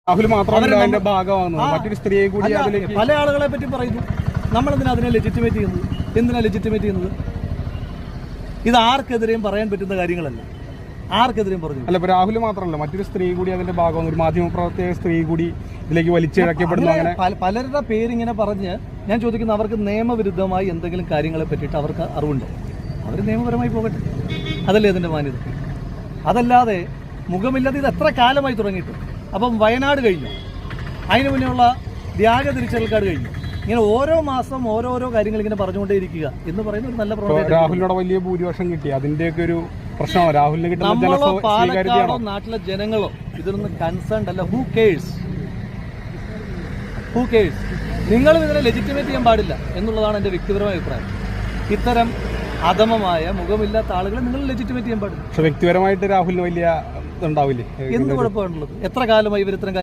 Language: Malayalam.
രാഹുൽ മാത്രമല്ല അതിന്റെ ഭാഗമാകുന്നത്, മറ്റൊരു സ്ത്രീയെ കൂടി പല ആളുകളെ പറ്റി പറയുന്നു. നമ്മളെന്തിനാ അതിനെ ലെജിറ്റിമേറ്റ് ചെയ്യുന്നത്? എന്തിനാ ലെജിറ്റിമേറ്റ് ചെയ്യുന്നത്? ഇത് ആർക്കെതിരെയും പറയാൻ പറ്റുന്ന കാര്യങ്ങളല്ല, ആർക്കെതിരെയും പറഞ്ഞു അല്ല. ഇപ്പൊ രാഹുൽ മാത്രമല്ല, മറ്റൊരു സ്ത്രീ കൂടി അതിന്റെ ഭാഗമാകുന്നു, ഒരു മാധ്യമപ്രവർത്തക സ്ത്രീ കൂടി ഇതിലേക്ക് വലിച്ചിഴക്കപ്പെടുന്നു. അങ്ങനെ പലരുടെ പേരിങ്ങനെ പറഞ്ഞ് ഞാൻ ചോദിക്കുന്നു, അവർക്ക് നിയമവിരുദ്ധമായി എന്തെങ്കിലും കാര്യങ്ങളെ പറ്റിയിട്ട് അവർക്ക് അറിവുണ്ടോ? അവർ നിയമപരമായി പോകട്ടെ, അതല്ലേ അതിൻ്റെ മാന്യത. അതല്ലാതെ മുഖമില്ലാതെ ഇത് എത്ര കാലമായി തുടങ്ങിയിട്ട്. അപ്പം വയനാട് കഴിഞ്ഞു, അതിന് മുന്നേയുള്ള വ്യാജ തിരിച്ചറിയൽ കാർഡ് കഴിഞ്ഞു. ഇങ്ങനെ ഓരോ മാസം ഓരോരോ കാര്യങ്ങൾ ഇങ്ങനെ പറഞ്ഞുകൊണ്ടേയിരിക്കുക എന്ന് പറയുന്ന ഒരു നല്ല പ്രവണത. രാഹുലിനോട് വലിയ ഭൂരിപക്ഷം കിട്ടി, അതിന്റെയൊക്കെ ഒരു പ്രശ്നമാണ് രാഹുലിന് കിട്ടുന്ന. നമ്മളോ പാലക്കാടോ നാട്ടിലെ ജനങ്ങളോ ഇതിനൊന്നും കൺസേൺഡ് അല്ല. Who curse? നിങ്ങളും ഇതിനെ ലെജിറ്റിമേറ്റ് ചെയ്യാൻ പാടില്ല എന്നുള്ളതാണ് എൻ്റെ വ്യക്തിപരമായ അഭിപ്രായം. ഇത്തരം അധമമായ മുഖമില്ലാത്ത ആളുകളെ നിങ്ങൾ ലെജിറ്റിമേറ്റ് ചെയ്യാൻ പാടില്ല. പക്ഷെ വ്യക്തിപരമായിട്ട് രാഹുലിന് വലിയ ഇതുണ്ടാവില്ലേ? എന്ത് കുഴപ്പമാണുള്ളത്? എത്ര കാലമായി ഇവർ ഇത്തരം